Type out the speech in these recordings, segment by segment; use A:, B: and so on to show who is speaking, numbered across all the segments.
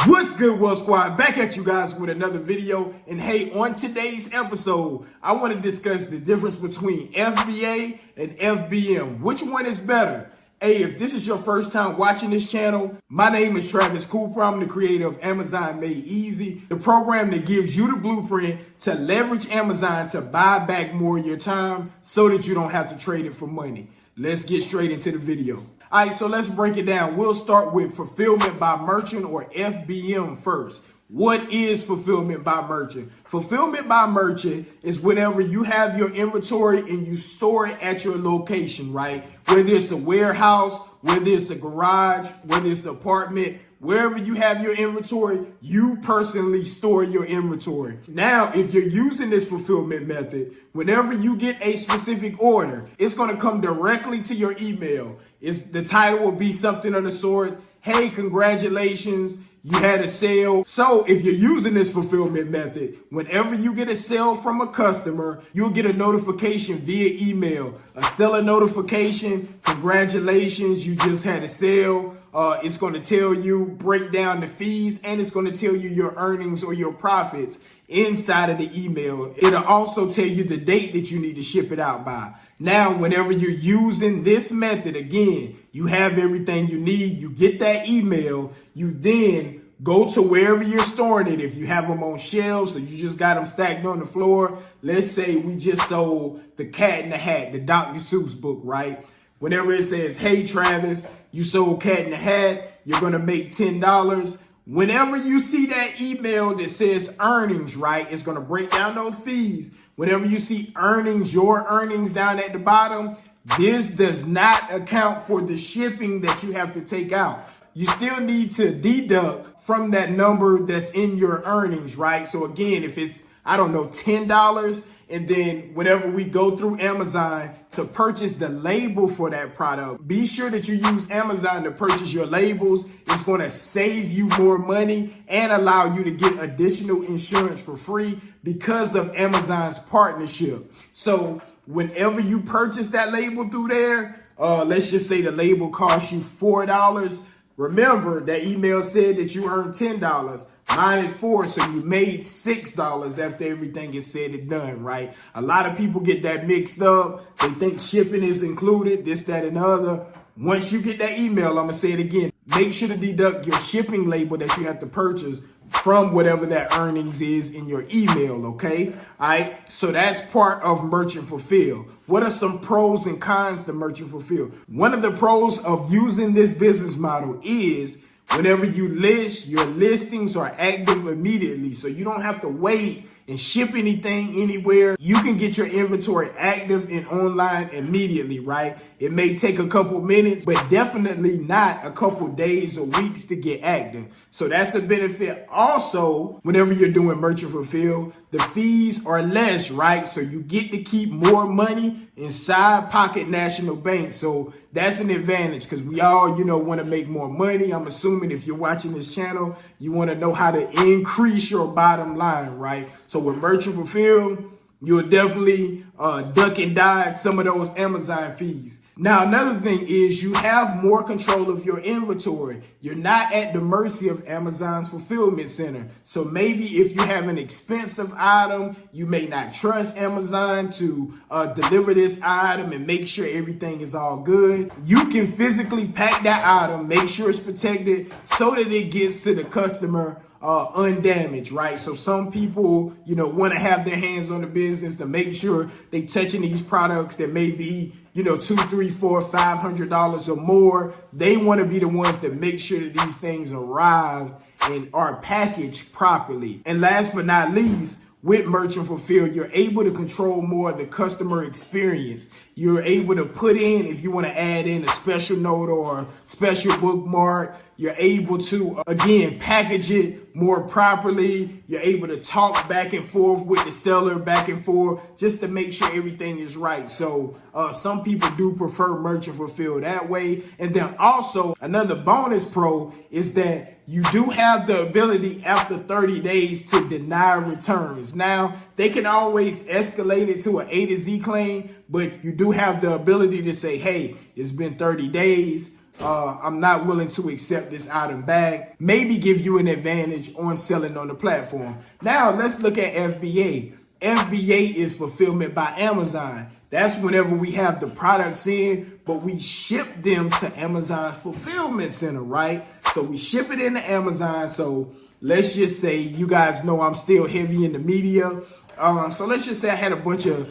A: What's good, World Squad? Back at you guys with another video. And hey, on today's episode, I want to discuss the difference between FBA and FBM. Which one is better? Hey, if this is your first time watching this channel, my name is Travis Cooper. I'm the creator of Amazon Made Easy, the program that gives you the blueprint to leverage Amazon to buy back more of your time so that you don't have to trade it for money. Let's get straight into the video. All right, so let's break it down. We'll start with fulfillment by merchant, or FBM, first. What is fulfillment by merchant? Fulfillment by merchant is whenever you have your inventory and you store it at your location, right? Whether it's a warehouse, whether it's a garage, whether it's an apartment, wherever you have your inventory, you personally store your inventory. Now, if you're using this fulfillment method, whenever you get a specific order, it's going to come directly to your email. The title will be something of the sort, hey, congratulations, you had a sale. So if you're using this fulfillment method, whenever you get a sale from a customer, you'll get a notification via email, a seller notification, congratulations, you just had a sale. It's going to tell you, break down the fees, and it's going to tell you your earnings or your profits inside of the email. It'll also tell you the date that you need to ship it out by. Now, whenever you're using this method, again, you have everything you need. You get that email. You then go to wherever you're storing it. If you have them on shelves or you just got them stacked on the floor, let's say we just sold The Cat in the Hat, the Dr. Seuss book, right? Whenever it says, hey, Travis, you sold Cat in the Hat, you're going to make $10. Whenever you see that email that says earnings, right, it's going to break down those fees. Whenever you see earnings, your earnings down at the bottom, this does not account for the shipping that you have to take out. You still need to deduct from that number that's in your earnings, right? So again, if it's, I don't know, $10, and then whenever we go through Amazon to purchase the label for that product, be sure that you use Amazon to purchase your labels. It's going to save you more money and allow you to get additional insurance for free because of Amazon's partnership. So whenever you purchase that label through there, let's just say the label costs you $4. Remember, that email said that you earned $10. Mine is $4, so you made $6 after everything is said and done, right? A lot of people get that mixed up. They think shipping is included, this, that, and the other. Once you get that email, I'm going to say it again. Make sure to deduct your shipping label that you have to purchase from whatever that earnings is in your email, okay? All right, so that's part of Merchant Fulfill. What are some pros and cons to Merchant Fulfill? One of the pros of using this business model is whenever you list, your listings are active immediately. So you don't have to wait and ship anything anywhere. You can get your inventory active and online immediately, right? It may take a couple minutes, but definitely not a couple days or weeks to get active. So that's a benefit. Also, whenever you're doing Merchant Fulfill, the fees are less, right? So you get to keep more money inside Pocket National Bank. So that's an advantage because we all, want to make more money. I'm assuming if you're watching this channel, you want to know how to increase your bottom line, right? So with Merchant Fulfill, you'll definitely duck and dodge some of those Amazon fees. Now, another thing is you have more control of your inventory. You're not at the mercy of Amazon's fulfillment center. So maybe if you have an expensive item, you may not trust Amazon to deliver this item and make sure everything is all good. You can physically pack that item, make sure it's protected so that it gets to the customer undamaged, right? So some people, want to have their hands on the business to make sure they touching these products that may be, $200, $300, $400, $500 or more. They want to be the ones that make sure that these things arrive and are packaged properly. And last but not least, with Merchant Fulfill, you're able to control more of the customer experience. You're able to put in, if you want to add in a special note or a special bookmark, you're able to, again, package it more properly. You're able to talk back and forth with the seller, back and forth, just to make sure everything is right. So some people do prefer Merchant Fulfill that way. And then also another bonus pro is that you do have the ability after 30 days to deny returns. Now, they can always escalate it to an A to Z claim, but you do have the ability to say, hey, it's been 30 days. I'm not willing to accept this item back. Maybe give you an advantage on selling on the platform. Now let's look at FBA. FBA is fulfillment by Amazon. That's whenever we have the products in, but we ship them to Amazon's fulfillment center, right? So we ship it into Amazon. So let's just say, you guys know I'm still heavy in the media. So let's just say I had a bunch of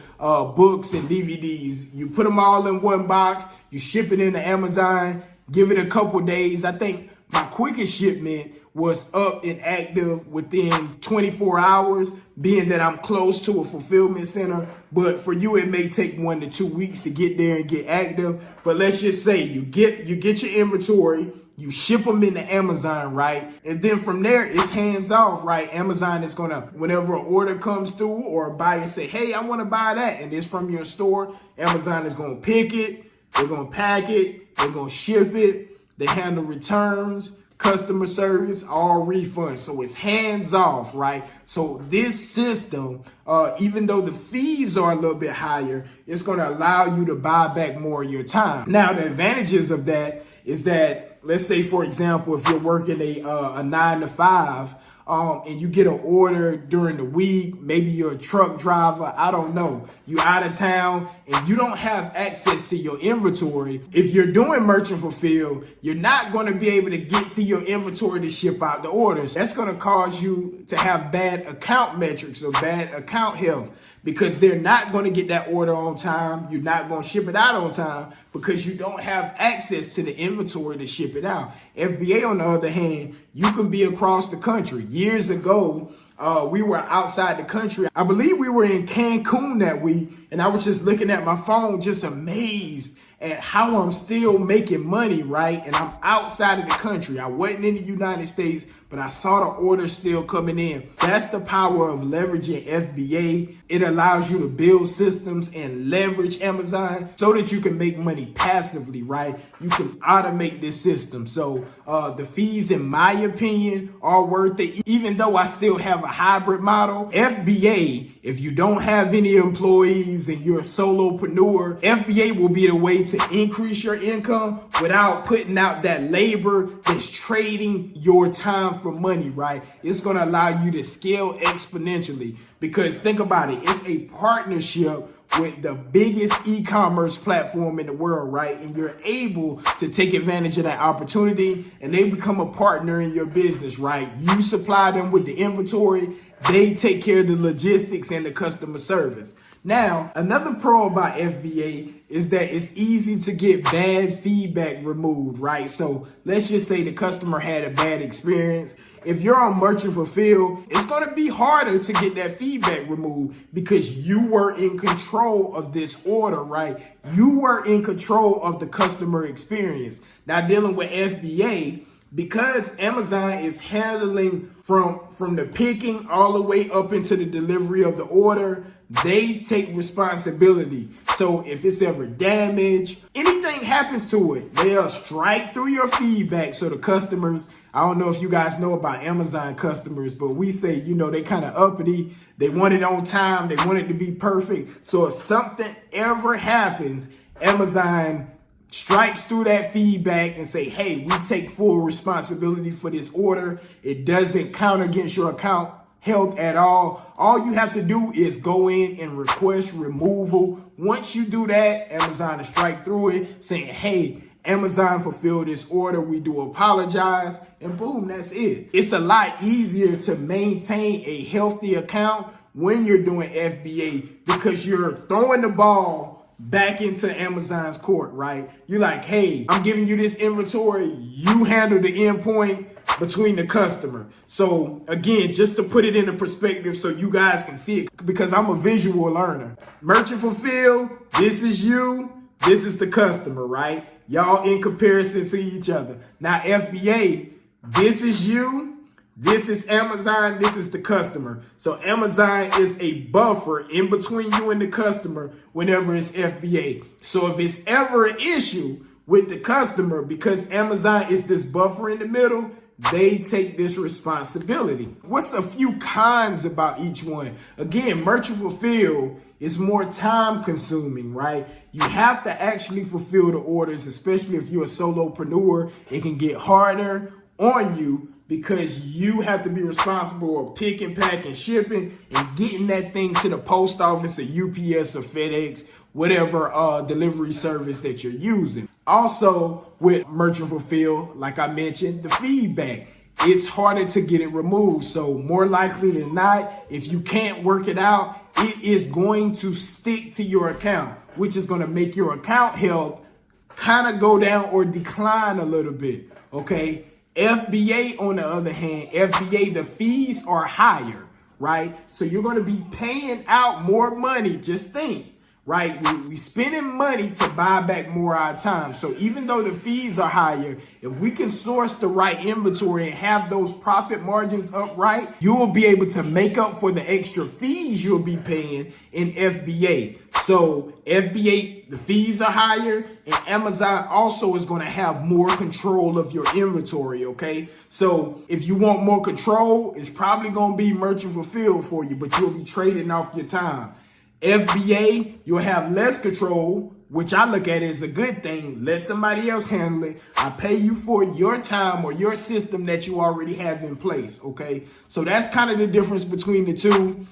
A: books and DVDs. You put them all in one box, you ship it into Amazon, give it a couple days. I think my quickest shipment was up and active within 24 hours, being that I'm close to a fulfillment center. But for you, it may take 1 to 2 weeks to get there and get active. But let's just say you get your inventory, you ship them into Amazon, right? And then from there, it's hands off, right? Amazon is gonna, whenever an order comes through or a buyer say, hey, I wanna buy that, and it's from your store, Amazon is gonna pick it, they're gonna pack it, they're gonna ship it, they handle returns, customer service, all refunds. So it's hands off, right? So this system, even though the fees are a little bit higher, it's going to allow you to buy back more of your time. Now, the advantages of that is that, let's say, for example, if you're working a 9 to 5, and you get an order during the week, maybe you're a truck driver, I don't know, you out of town and you don't have access to your inventory. If you're doing merchant fulfill, you're not going to be able to get to your inventory to ship out the orders. That's going to cause you to have bad account metrics or bad account health, because they're not going to get that order on time. You're not going to ship it out on time because you don't have access to the inventory to ship it out. FBA, on the other hand, you can be across the country. Years ago, we were outside the country. I believe we were in Cancun that week, and I was just looking at my phone, just amazed at how I'm still making money, right? And I'm outside of the country. I wasn't in the United States, but I saw the orders still coming in. That's the power of leveraging FBA. It allows you to build systems and leverage Amazon so that you can make money passively, right? You can automate this system. So the fees, in my opinion, are worth it. Even though I still have a hybrid model, FBA, if you don't have any employees and you're a solopreneur, FBA will be the way to increase your income without putting out that labor that's trading your time for money, right? It's going to allow you to scale exponentially, because think about it. It's a partnership with the biggest e-commerce platform in the world, right? And you're able to take advantage of that opportunity, and they become a partner in your business, right? You supply them with the inventory, they take care of the logistics and the customer service. Now, another pro about FBA is that it's easy to get bad feedback removed, right? So let's just say the customer had a bad experience. If you're on Merchant Fulfill, it's going to be harder to get that feedback removed because you were in control of this order, right? You were in control of the customer experience. Now, dealing with FBA, because Amazon is handling from the picking all the way up into the delivery of the order, they take responsibility. So if it's ever damaged, anything happens to it, they'll strike through your feedback. So the customers, I don't know if you guys know about Amazon customers, but we say, they kind of uppity. They want it on time. They want it to be perfect. So if something ever happens, Amazon strikes through that feedback and say, hey, we take full responsibility for this order. It doesn't count against your account health at all. All you have to do is go in and request removal. Once you do that, Amazon will strike through it saying, hey, Amazon fulfilled this order. We do apologize. And boom, that's it. It's a lot easier to maintain a healthy account when you're doing FBA because you're throwing the ball back into Amazon's court, right? You're like, hey, I'm giving you this inventory. You handle the endpoint between the customer. So again, just to put it into perspective so you guys can see it, because I'm a visual learner. Merchant Fulfill, this is you, this is the customer, right? Y'all in comparison to each other. Now FBA, this is you, this is Amazon, this is the customer. So Amazon is a buffer in between you and the customer whenever it's FBA. So if it's ever an issue with the customer, because Amazon is this buffer in the middle, they take this responsibility. What's a few cons about each one? Again, Merchant Fulfill It's more time consuming, right? You have to actually fulfill the orders, especially if you're a solopreneur. It can get harder on you because you have to be responsible for picking, packing, shipping, and getting that thing to the post office or UPS or FedEx, whatever delivery service that you're using. Also, with Merchant Fulfill, like I mentioned, the feedback. It's harder to get it removed. So more likely than not, if you can't work it out, it is going to stick to your account, which is going to make your account health kind of go down or decline a little bit. Okay. FBA, on the other hand, FBA, the fees are higher, right? So you're going to be paying out more money. Just think, right? We spending money to buy back more of our time. So even though the fees are higher, if we can source the right inventory and have those profit margins up right, you will be able to make up for the extra fees you'll be paying in FBA. So FBA, the fees are higher, and Amazon also is going to have more control of your inventory, okay? So if you want more control, it's probably going to be Merchant Fulfill for you, but you'll be trading off your time. FBA, you'll have less control, which I look at as a good thing. Let somebody else handle it. I pay you for your time or your system that you already have in place, okay? So that's kind of the difference between the two.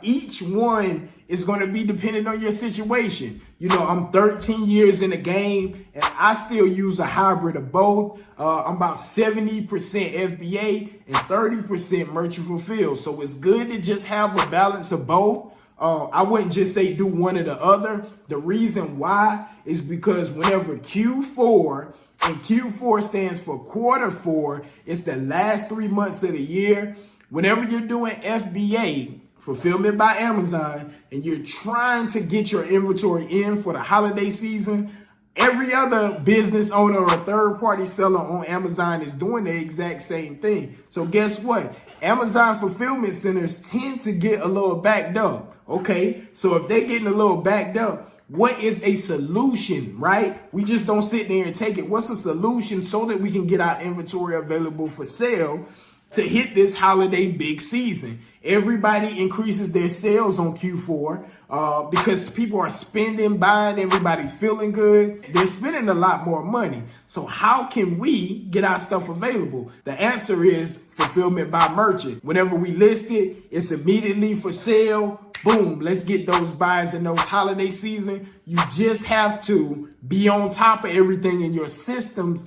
A: Each one is going to be dependent on your situation. You know, I'm 13 years in the game, and I still use a hybrid of both. I'm about 70% FBA and 30% Merchant Fulfill. So it's good to just have a balance of both. I wouldn't just say do one or the other. The reason why is because whenever Q4, and Q4 stands for quarter four, it's the last 3 months of the year. Whenever you're doing FBA, Fulfillment by Amazon, and you're trying to get your inventory in for the holiday season, every other business owner or third-party seller on Amazon is doing the exact same thing. So guess what? Amazon fulfillment centers tend to get a little backed up. Okay, so if they're getting a little backed up, what is a solution, right? We just don't sit there and take it. What's a solution so that we can get our inventory available for sale to hit this holiday big season? Everybody increases their sales on Q4 because people are spending, buying, everybody's feeling good. They're spending a lot more money. So how can we get our stuff available? The answer is Fulfillment by Merchant. Whenever we list it, it's immediately for sale. Boom, let's get those buys in those holiday season. You just have to be on top of everything in your systems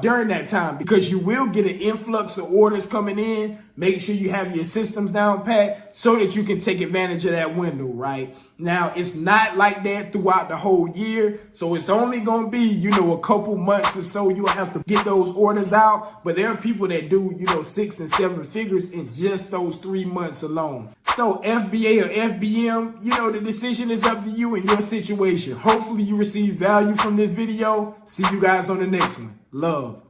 A: during that time, because you will get an influx of orders coming in. Make sure you have your systems down pat so that you can take advantage of that window, right? Now, it's not like that throughout the whole year. So it's only going to be, a couple months or so you'll have to get those orders out. But there are people that do, 6 and 7 figures in just those 3 months alone. So FBA or FBM, the decision is up to you and your situation. Hopefully you receive value from this video. See you guys on the next one. Love.